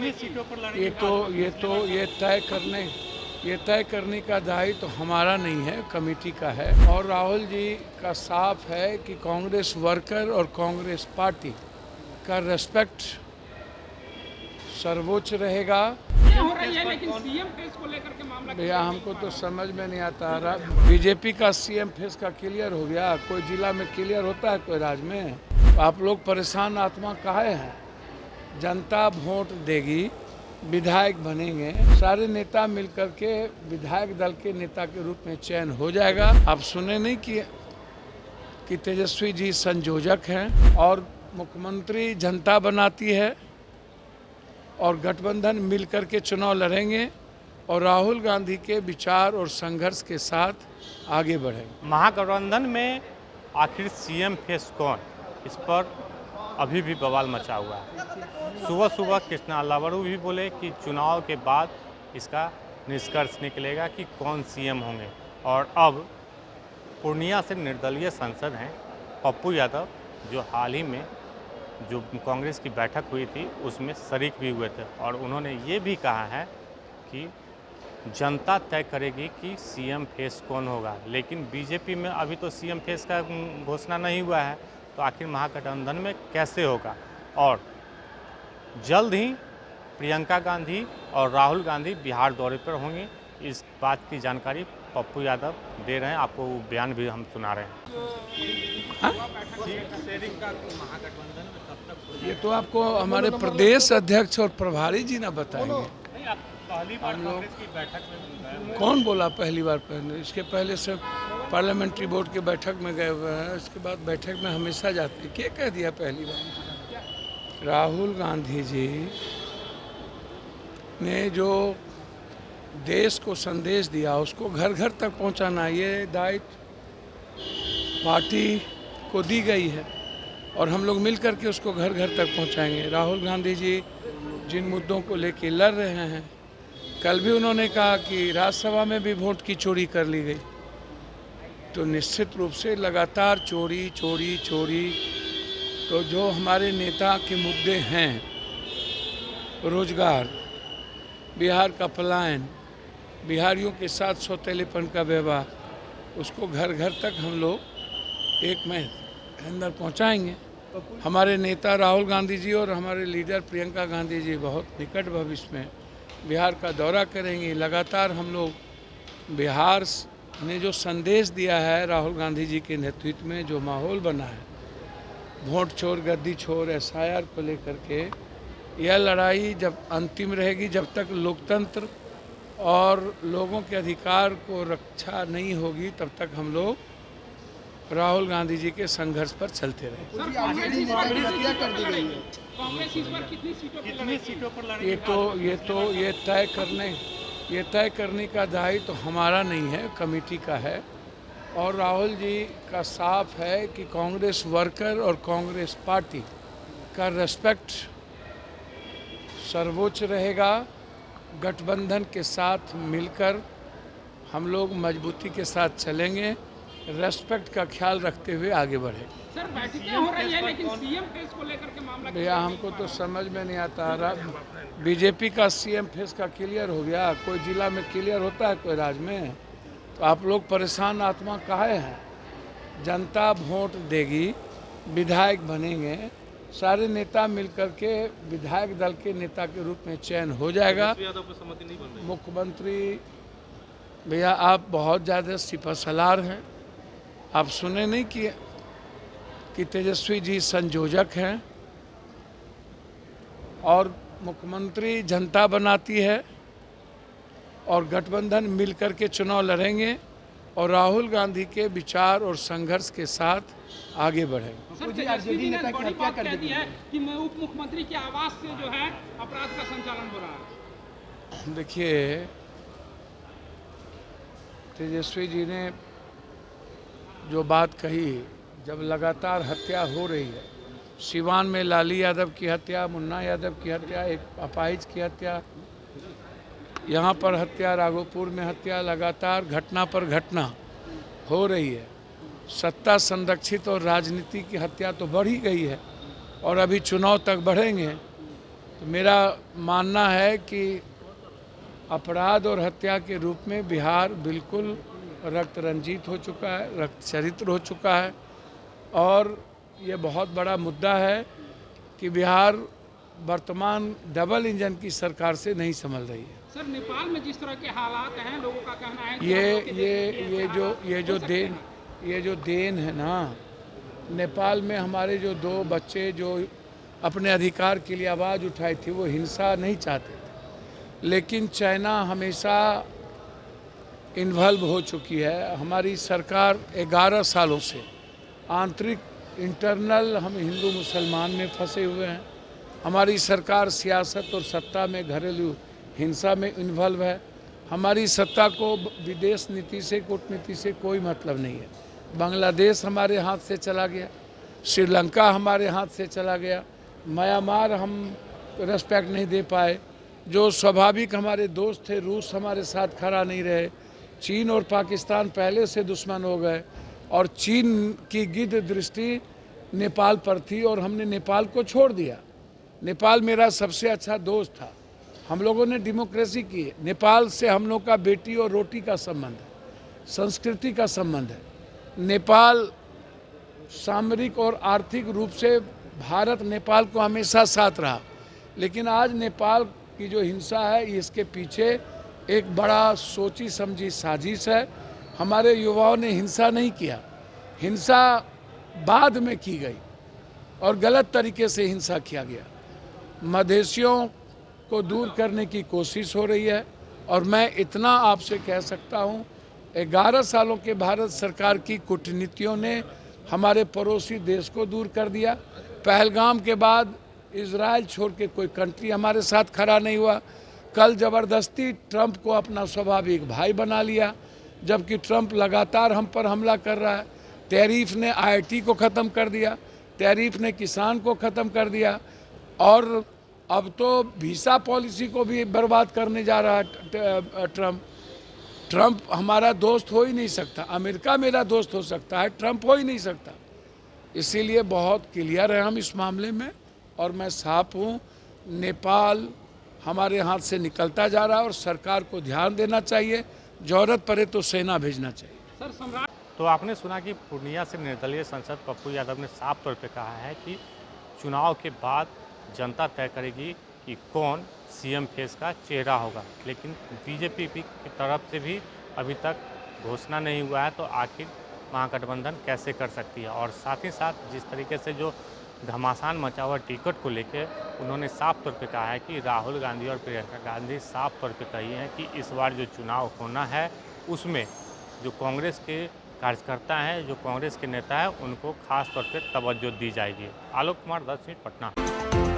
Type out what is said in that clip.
कितनी सीटों पर लड़ेंगे? ये तय करने का दायित्व तो हमारा नहीं है, कमेटी का है। और राहुल जी का साफ है कि कांग्रेस वर्कर और कांग्रेस पार्टी का रेस्पेक्ट सर्वोच्च रहेगा। हो रही है, लेकिन सीएम फेस को लेकर के मामला भैया हमको तो समझ में नहीं आता रहा। बीजेपी का सीएम फेस का क्लियर हो गया, कोई जिला में क्लियर होता है, कोई राज्य में। तो आप लोग परेशान आत्मा काहे हैं? जनता वोट देगी, विधायक बनेंगे, सारे नेता मिलकर के विधायक दल के नेता के रूप में चयन हो जाएगा। आप सुने नहीं कि तेजस्वी जी संयोजक हैं और मुख्यमंत्री जनता बनाती है और गठबंधन मिलकर के चुनाव लड़ेंगे और राहुल गांधी के विचार और संघर्ष के साथ आगे बढ़ेंगे। महागठबंधन में आखिर सीएम फेस कौन, इस पर अभी भी बवाल मचा हुआ है। सुबह सुबह कृष्णा अल्लावरू भी बोले कि चुनाव के बाद इसका निष्कर्ष निकलेगा कि कौन सीएम होंगे। और अब पूर्णिया से निर्दलीय सांसद हैं पप्पू यादव, जो हाल ही में जो कांग्रेस की बैठक हुई थी उसमें शरीक भी हुए थे, और उन्होंने ये भी कहा है कि जनता तय करेगी कि सीएम फेस कौन होगा। लेकिन बीजेपी में अभी तो सीएम फेस का घोषणा नहीं हुआ है, तो आखिर महागठबंधन में कैसे होगा। और जल्द ही प्रियंका गांधी और राहुल गांधी बिहार दौरे पर होंगे, इस बात की जानकारी पप्पू यादव दे रहे हैं। आपको वो बयान भी हम सुना रहे हैं। ये तो आपको हमारे प्रदेश अध्यक्ष और प्रभारी जी ना बताएंगे। पहली बार कांग्रेस की बैठक में कौन बोला पहली बार? इसके पहले से पार्लियामेंट्री बोर्ड के बैठक में गए हुए हैं, इसके बाद बैठक में हमेशा जाते हैं। क्या कह दिया पहली बार? राहुल गांधी जी ने जो देश को संदेश दिया उसको घर घर तक पहुंचाना, ये दायित्व पार्टी को दी गई है और हम लोग मिल करके उसको घर घर तक पहुंचाएंगे। राहुल गांधी जी जिन मुद्दों को लेके लड़ रहे हैं, कल भी उन्होंने कहा कि राज्यसभा में भी वोट की चोरी कर ली गई, तो निश्चित रूप से लगातार चोरी चोरी चोरी। तो जो हमारे नेता के मुद्दे हैं, रोजगार, बिहार का पलायन, बिहारियों के साथ सौतेलेपन का व्यवहार, उसको घर घर तक हम लोग एक महीने के अंदर पहुंचाएंगे। हमारे नेता राहुल गांधी जी और हमारे लीडर प्रियंका गांधी जी बहुत निकट भविष्य में बिहार का दौरा करेंगे। लगातार हम लोग बिहार ने जो संदेश दिया है, राहुल गांधी जी के नेतृत्व में जो माहौल बना है, वोट चोर गद्दी छोर एसआईआर को लेकर के, यह लड़ाई जब अंतिम रहेगी, जब तक लोकतंत्र और लोगों के अधिकार को रक्षा नहीं होगी, तब तक हम लोग राहुल गांधी जी के संघर्ष पर चलते रहे। कितनी सीटों पर लड़ेंगे? ये तय करने का दायित्व तो हमारा नहीं है, कमेटी का है। और राहुल जी का साफ है कि कांग्रेस वर्कर और कांग्रेस पार्टी का रेस्पेक्ट सर्वोच्च रहेगा। गठबंधन के साथ मिलकर हम लोग मजबूती के साथ चलेंगे, रेस्पेक्ट का ख्याल रखते हुए आगे बढ़ेंगे। सर, बैठकें हो रही है, लेकिन सीएम फेस को लेकर के मामला भैया हमको तो समझ में नहीं आता रहा। बीजेपी का सीएम फेस का क्लियर हो गया, कोई जिला में क्लियर होता है, कोई राज्य में। तो आप लोग परेशान आत्मा काहे हैं? जनता वोट देगी, विधायक बनेंगे, सारे नेता मिलकर के विधायक दल के नेता के रूप में चयन हो जाएगा। मुख्यमंत्री भैया आप बहुत ज़्यादा सिपहसालार हैं। आप सुने नहीं कि तेजस्वी जी संयोजक हैं और मुख्यमंत्री जनता बनाती है और गठबंधन मिलकर के चुनाव लड़ेंगे और राहुल गांधी के विचार और संघर्ष के साथ आगे बढ़ेंगे। सर, तेजस्वी ने बड़ी बात कह दी है कि मैं उप मुख्यमंत्री के आवास से जो है अपराध का संचालन हो रहा है। देखिए, तेजस्वी जी ने जो बात कही, जब लगातार हत्या हो रही है, सिवान में लाली यादव की हत्या, मुन्ना यादव की हत्या, एक अपाहिज की हत्या, यहाँ पर हत्या, राघोपुर में हत्या, लगातार घटना पर घटना हो रही है। सत्ता संरक्षित और राजनीति की हत्या तो बढ़ ही गई है और अभी चुनाव तक बढ़ेंगे। तो मेरा मानना है कि अपराध और हत्या के रूप में बिहार बिल्कुल रक्त रंजित हो चुका है, रक्त चरित्र हो चुका है और ये बहुत बड़ा मुद्दा है कि बिहार वर्तमान डबल इंजन की सरकार से नहीं संभल रही है। सर, नेपाल में जिस तरह के हालात हैं, लोगों का कहना है कि ये जो देन है ना, नेपाल में हमारे जो 2 बच्चे जो अपने अधिकार के लिए आवाज़ उठाई थी वो हिंसा नहीं चाहते थे, लेकिन चाइना हमेशा इन्वॉल्व हो चुकी है। हमारी सरकार 11 सालों से आंतरिक इंटरनल हम हिंदू मुसलमान में फंसे हुए हैं। हमारी सरकार सियासत और सत्ता में घरेलू हिंसा में इन्वॉल्व है। हमारी सत्ता को विदेश नीति से कूटनीति से कोई मतलब नहीं है। बांग्लादेश हमारे हाथ से चला गया, श्रीलंका हमारे हाथ से चला गया, म्यांमार हम रेस्पेक्ट नहीं दे पाए, जो स्वाभाविक हमारे दोस्त थे रूस हमारे साथ खड़ा नहीं रहे, चीन और पाकिस्तान पहले से दुश्मन हो गए और चीन की गिद्ध दृष्टि नेपाल पर थी और हमने नेपाल को छोड़ दिया। नेपाल मेरा सबसे अच्छा दोस्त था, हम लोगों ने डेमोक्रेसी की है। नेपाल से हम लोग का बेटी और रोटी का संबंध है, संस्कृति का संबंध है। नेपाल सामरिक और आर्थिक रूप से भारत नेपाल को हमेशा साथ रहा, लेकिन आज नेपाल की जो हिंसा है इसके पीछे एक बड़ा सोची समझी साजिश है। हमारे युवाओं ने हिंसा नहीं किया, हिंसा बाद में की गई और गलत तरीके से हिंसा किया गया। मधेशियों को दूर करने की कोशिश हो रही है और मैं इतना आपसे कह सकता हूँ, 11 सालों के भारत सरकार की कूटनीतियों ने हमारे पड़ोसी देश को दूर कर दिया। पहलगाम के बाद इजराइल छोड़ के कोई कंट्री हमारे साथ खड़ा नहीं हुआ। कल ज़बरदस्ती ट्रंप को अपना स्वाभाविक भाई बना लिया, जबकि ट्रंप लगातार हम पर हमला कर रहा है। टैरिफ ने आईटी को ख़त्म कर दिया, टैरिफ ने किसान को ख़त्म कर दिया और अब तो वीसा पॉलिसी को भी बर्बाद करने जा रहा है ट्रंप हमारा दोस्त हो ही नहीं सकता। अमेरिका मेरा दोस्त हो सकता है, ट्रंप हो ही नहीं सकता। इसीलिए बहुत क्लियर है हम इस मामले में और मैं साफ हूँ, नेपाल हमारे हाथ से निकलता जा रहा है और सरकार को ध्यान देना चाहिए, जरूरत पड़े तो सेना भेजना चाहिए। सर, सम्राट तो आपने सुना कि पूर्णिया से निर्दलीय सांसद पप्पू यादव ने साफ तौर पे कहा है कि चुनाव के बाद जनता तय करेगी कि कौन सीएम फेस का चेहरा होगा, लेकिन बीजेपी की तरफ से भी अभी तक घोषणा नहीं हुआ है, तो आखिर महागठबंधन कैसे कर सकती है। और साथ ही साथ जिस तरीके से जो घमासान मचा हुआ टिकट को लेकर उन्होंने साफ तौर पे कहा है कि राहुल गांधी और प्रियंका गांधी साफ तौर पे कही है कि इस बार जो चुनाव होना है उसमें जो कांग्रेस के कार्यकर्ता हैं, जो कांग्रेस के नेता हैं, उनको खास तौर पे तवज्जो दी जाएगी। आलोक कुमार, 10 मिनट, पटना।